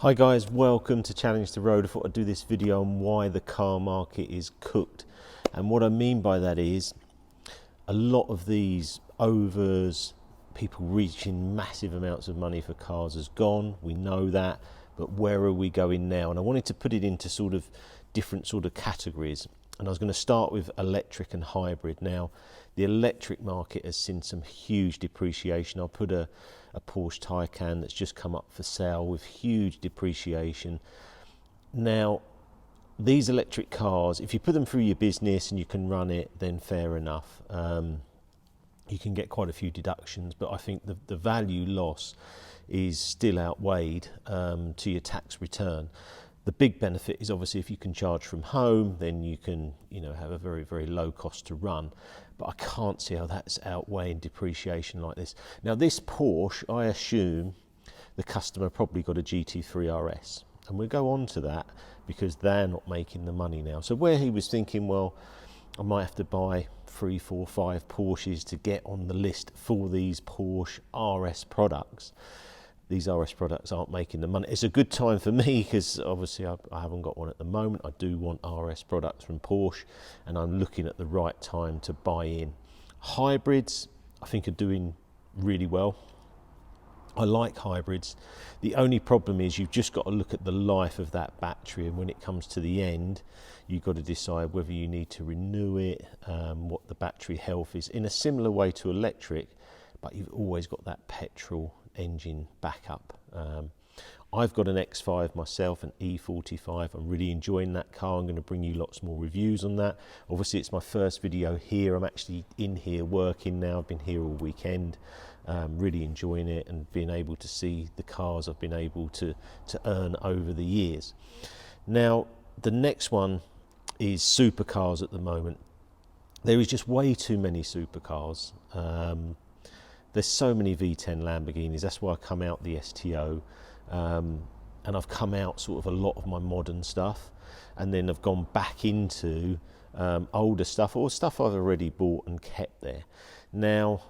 Hi guys, welcome to Challenge the Road. I thought I'd do this video on why the car market is cooked. And what I mean by that is a lot of these overs, people reaching massive amounts of money for cars has gone. We know that, but where are we going now? And I wanted to put it into sort of different sort of categories. And I was going to start with electric and hybrid. Now, the electric market has seen some huge depreciation. I'll put a Porsche Taycan that's just come up for sale with huge depreciation. Now, these electric cars, if you put them through your business and you can run it, then fair enough. You can get quite a few deductions, but I think the value loss is still outweighed to your tax return. The big benefit is obviously if you can charge from home, then you can, have a very, very low cost to run. But I can't see how that's outweighing depreciation like this. Now this Porsche, I assume the customer probably got a GT3 RS. And we'll go on to that because they're not making the money now. So where he was thinking, well, I might have to buy 3, 4, 5 Porsches to get on the list for these Porsche RS products. These RS products aren't making the money. It's a good time for me because obviously I haven't got one at the moment. I do want RS products from Porsche and I'm looking at the right time to buy in. Hybrids, I think, are doing really well. I like hybrids. The only problem is you've just got to look at the life of that battery, and when it comes to the end, you've got to decide whether you need to renew it, what the battery health is, in a similar way to electric, but you've always got that petrol engine backup. I've got an X5 myself, an E45. I'm really enjoying that car. I'm going to bring you lots more reviews on that. Obviously it's my first video here. I'm actually in here working now. I've been here all weekend, really enjoying it and being able to see the cars I've been able to earn over the years. Now the next one is supercars at the moment. There is just way too many supercars. There's so many V10 Lamborghinis. That's why I come out the STO, and I've come out sort of a lot of my modern stuff, and then I've gone back into older stuff or stuff I've already bought and kept there. Now,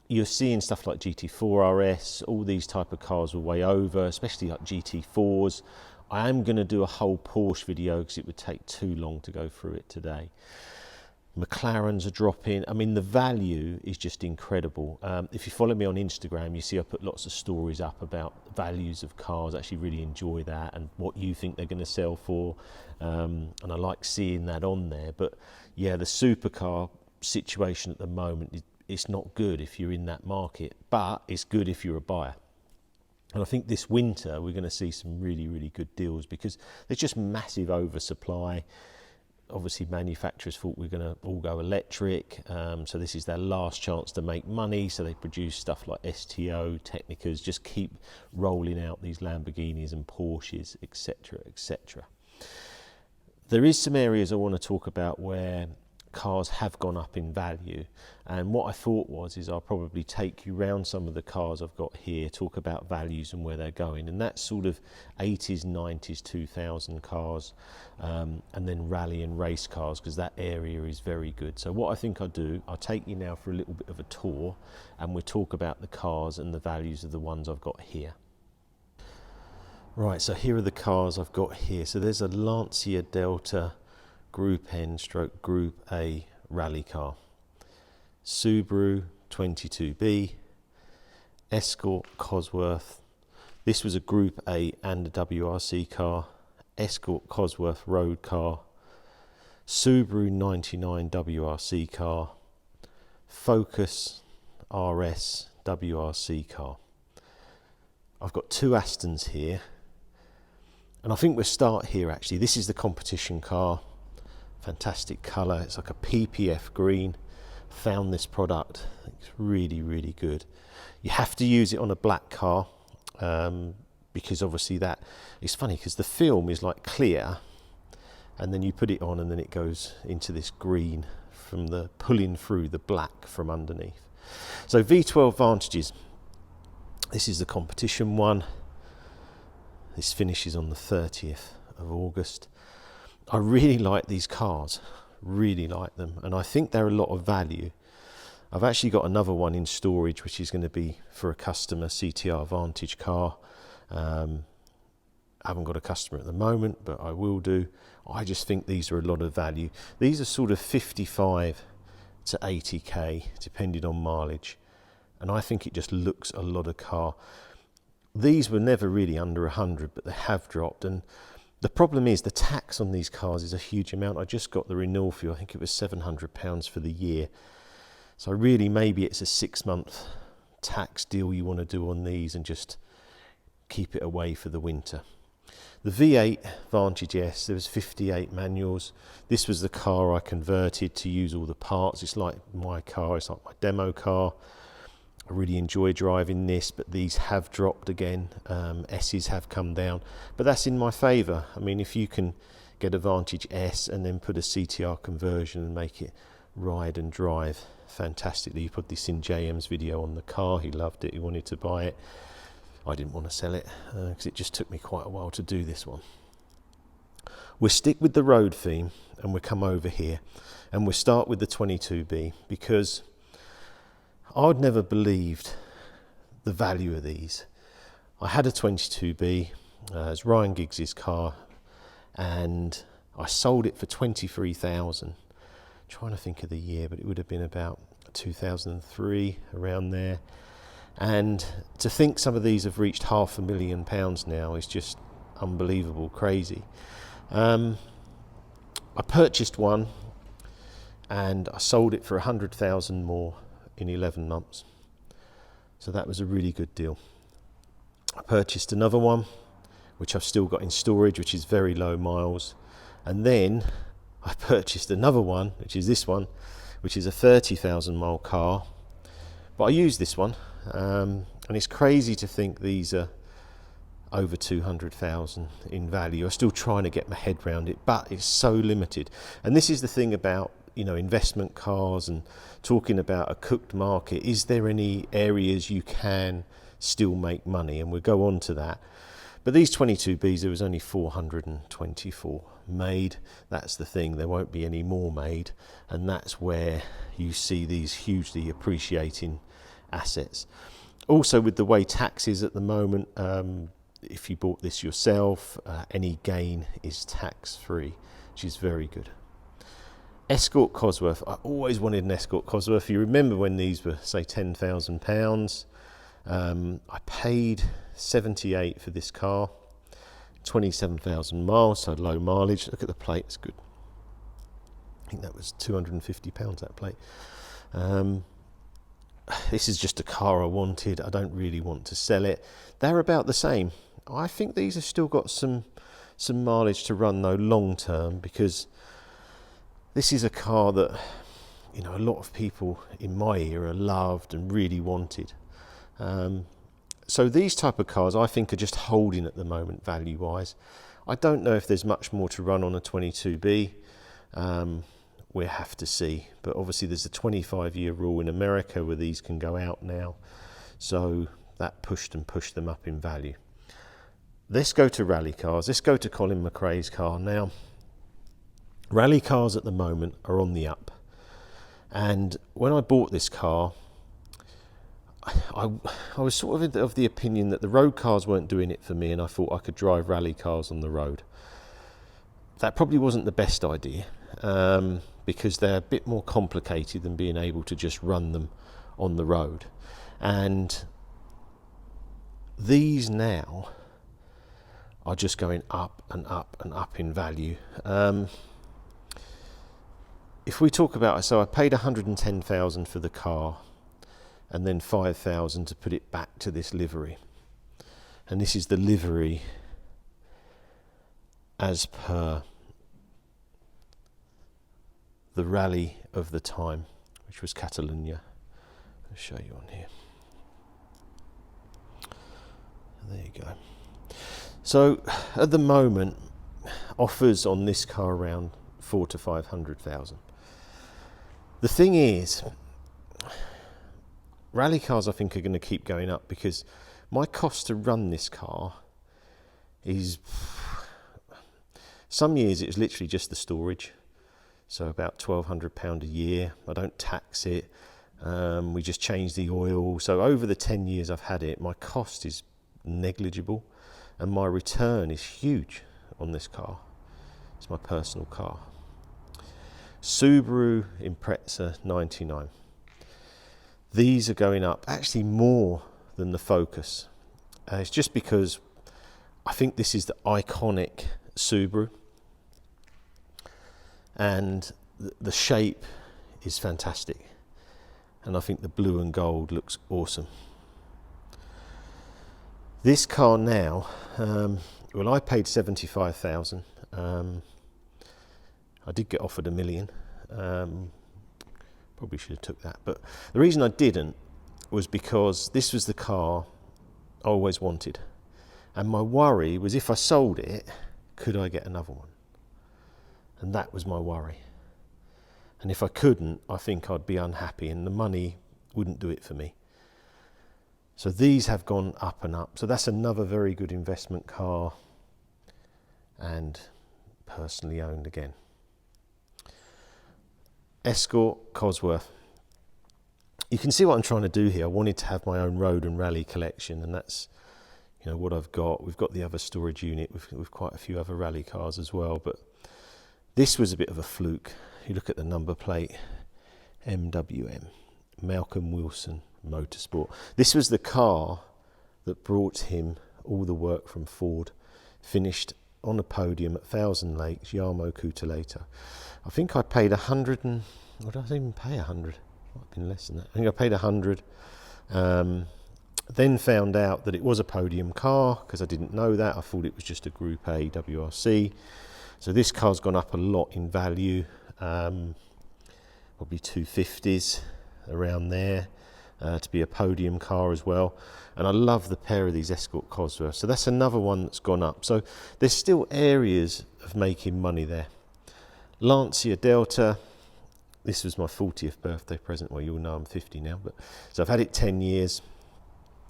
you're seeing stuff like GT4 RS, all these type of cars are way over, especially like GT4s. I am going to do a whole Porsche video because it would take too long to go through it today. McLarens are dropping. I mean, the value is just incredible. If you follow me on Instagram, you see I put lots of stories up about values of cars. I actually really enjoy that and what you think they're going to sell for. And I like seeing that on there. But yeah, the supercar situation at the moment, it's not good if you're in that market, but it's good if you're a buyer. And I think this winter, we're going to see some really, really good deals because there's just massive oversupply. Obviously manufacturers thought we're going to all go electric, so this is their last chance to make money, so they produce stuff like STO, Technicas, just keep rolling out these Lamborghinis and Porsches, etc, etc. There is some areas I want to talk about where cars have gone up in value, and what I thought is I'll probably take you round some of the cars I've got here, talk about values and where they're going, and that's sort of 80s, 90s, 2000 cars, and then rally and race cars, because that area is very good. So what I think I'll do, I'll take you now for a little bit of a tour and we'll talk about the cars and the values of the ones I've got here. Right, so here are the cars I've got here. So there's a Lancia Delta Group N / Group A rally car, Subaru 22B, Escort Cosworth. This was a Group A and a WRC car, Escort Cosworth road car, Subaru 99 WRC car, Focus RS WRC car. I've got 2 Astons here, and I think we'll start here actually. This is the competition car. Fantastic colour, it's like a PPF green. Found this product, it's really, really good. You have to use it on a black car because obviously that, it's funny because the film is like clear and then you put it on and then it goes into this green from the pulling through the black from underneath. So V12 Vantages, this is the competition one. This finishes on the 30th of August. I really like these cars, really like them, and I think they're a lot of value. I've actually got another one in storage which is going to be for a customer, CTR Vantage car. I haven't got a customer at the moment, but I will do. I just think these are a lot of value. These are sort of 55 to 80k, depending on mileage. And I think it just looks a lot of car. These were never really under 100, but they have dropped. And the problem is the tax on these cars is a huge amount. I just got the renewal fee. I think it was £700 for the year. So really, maybe it's a 6-month tax deal you want to do on these and just keep it away for the winter. The V8 Vantage S, there was 58 manuals. This was the car I converted to use all the parts. It's like my car, it's like my demo car. I really enjoy driving this, but these have dropped again. S's have come down, but that's in my favour. I mean, if you can get a Vantage S and then put a CTR conversion and make it ride and drive fantastically. You put this in JM's video on the car. He loved it. He wanted to buy it. I didn't want to sell it because it just took me quite a while to do this one. We'll stick with the road theme and we'll come over here and we'll start with the 22B, because I'd never believed the value of these. I had a 22B, it's Ryan Giggs's car, and I sold it for 23,000. Trying to think of the year, but it would have been about 2003, around there. And to think some of these have reached £500,000 now is just unbelievable, crazy. I purchased one and I sold it for 100,000 more in 11 months. So that was a really good deal. I purchased another one, which I've still got in storage, which is very low miles. And then I purchased another one, which is this one, which is a 30,000 mile car. But I use this one, and it's crazy to think these are over 200,000 in value. I'm still trying to get my head around it, but it's so limited. And this is the thing about, you know, investment cars and talking about a cooked market. Is there any areas you can still make money? And we'll go on to that. But these 22Bs, there was only 424 made. That's the thing, there won't be any more made, and that's where you see these hugely appreciating assets. Also, with the way tax is at the moment, if you bought this yourself, any gain is tax free, which is very good. Escort Cosworth, I always wanted an Escort Cosworth. You remember when these were, say, £10,000. I paid 78 for this car, 27,000 miles, so low mileage. Look at the plate, it's good. I think that was £250, that plate. This is just a car I wanted. I don't really want to sell it. They're about the same. I think these have still got some mileage to run though, long term, because this is a car that, you know, a lot of people in my era loved and really wanted. So these type of cars I think are just holding at the moment value wise. I don't know if there's much more to run on a 22B. We'll have to see, but obviously there's a 25-year rule in America where these can go out now, so that pushed them up in value. Let's go to rally cars. Let's go to Colin McRae's car now. Rally cars at the moment are on the up, and when I bought this car, I was sort of the opinion that the road cars weren't doing it for me, and I thought I could drive rally cars on the road. That probably wasn't the best idea, because they're a bit more complicated than being able to just run them on the road. And these now are just going up and up and up in value. If we talk about, so I paid 110,000 for the car, and then 5,000 to put it back to this livery. And this is the livery as per the rally of the time, which was Catalonia. I'll show you on here. There you go. So at the moment, offers on this car around 400,000 to 500,000. The thing is, rally cars I think are going to keep going up, because my cost to run this car is, some years it was literally just the storage, so about £1,200 a year. I don't tax it. We just change the oil. So over the 10 years I've had it, my cost is negligible. and my return is huge on this car. It's my personal car. Subaru Impreza 99. These are going up actually more than the Focus. It's just because I think this is the iconic Subaru, and the shape is fantastic, and I think the blue and gold looks awesome. This car now, well, I paid 75,000. I did get offered $1 million. Probably should have took that, but the reason I didn't was because this was the car I always wanted, and my worry was if I sold it, could I get another one? And that was my worry. And if I couldn't, I think I'd be unhappy, and the money wouldn't do it for me. So these have gone up and up. So that's another very good investment car, and personally owned again. Escort Cosworth. You can see what I'm trying to do here. I wanted to have my own road and rally collection, and that's, you know, what I've got. We've got the other storage unit with quite a few other rally cars as well, but this was a bit of a fluke. You look at the number plate, MWM, Malcolm Wilson Motorsport. This was the car that brought him all the work from Ford. Finished on a podium at Thousand Lakes, Yarmo Kutalata. I think I paid 100 and, what did I even pay 100? Might have been less than that. I think I paid 100. Then found out that it was a podium car because I didn't know that. I thought it was just a Group A WRC. So this car's gone up a lot in value, probably 250s around there, to be a podium car as well. And I love the pair of these Escort Cosworth. So that's another one that's gone up. So there's still areas of making money there. Lancia Delta. This was my 40th birthday present. Well, you'll know I'm 50 now, but so I've had it 10 years.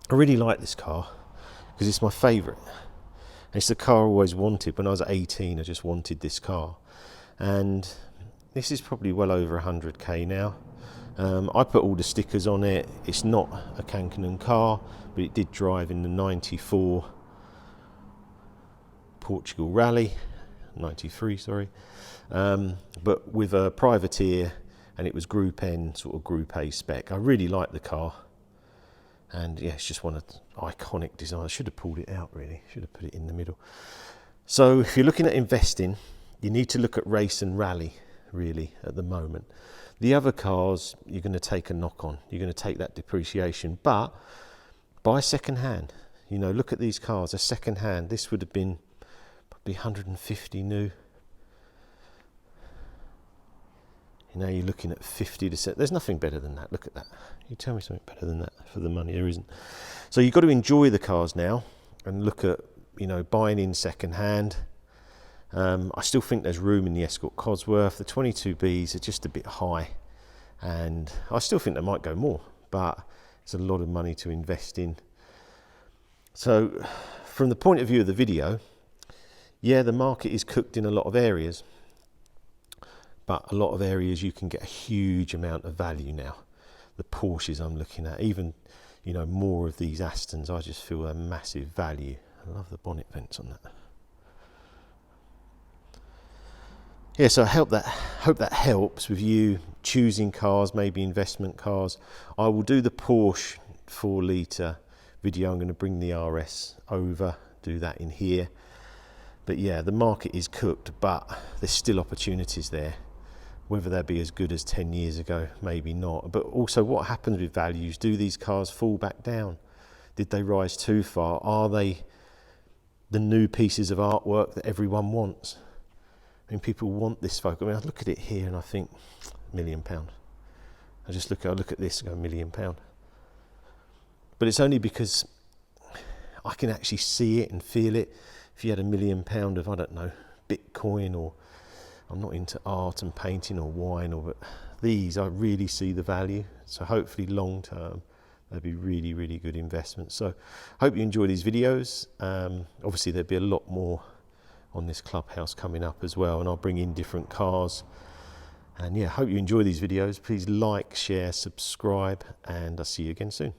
I really like this car because it's my favourite. It's the car I always wanted. When I was 18, I just wanted this car. And this is probably well over 100k now. I put all the stickers on it. It's not a Cancanon car, but it did drive in the 94 Portugal Rally, 93, sorry. But with a privateer, and it was Group N, sort of Group A spec. I really like the car. And yeah, it's just one of the iconic designs. I should have pulled it out really, should have put it in the middle. So if you're looking at investing, you need to look at race and rally really at the moment. The other cars, you're going to take a knock on. You're going to take that depreciation, but buy second hand. You know, look at these cars, they're second hand. This would have been probably 150 new. You know, you're looking at 50 to 70. There's nothing better than that. Look at that. You tell me something better than that for the money. There isn't. So you've got to enjoy the cars now and look at, you know, buying in second hand. I still think there's room in the Escort Cosworth. The 22Bs are just a bit high, and I still think they might go more, but it's a lot of money to invest in. So from the point of view of the video, yeah, the market is cooked in a lot of areas, but a lot of areas you can get a huge amount of value now. The Porsches I'm looking at, even, you know, more of these Astons, I just feel a massive value. I love the bonnet vents on that. Yeah, so I hope that helps with you choosing cars, maybe investment cars. I will do the Porsche 4 litre video. I'm going to bring the RS over, do that in here. But yeah, the market is cooked, but there's still opportunities there. Whether they'll be as good as 10 years ago, maybe not. But also, what happens with values? Do these cars fall back down? Did they rise too far? Are they the new pieces of artwork that everyone wants? I mean, people want this Focus. I mean, I look at it here and I think, £1 million. I look at this and go, £1 million. But it's only because I can actually see it and feel it. If you had £1 million of, I don't know, Bitcoin, or I'm not into art and painting or wine, but these, I really see the value. So hopefully long term, they'll be really, really good investments. So hope you enjoy these videos. Obviously there'll be a lot more on this Clubhouse coming up as well, and I'll bring in different cars. And yeah, hope you enjoy these videos. Please like, share, subscribe, and I'll see you again soon.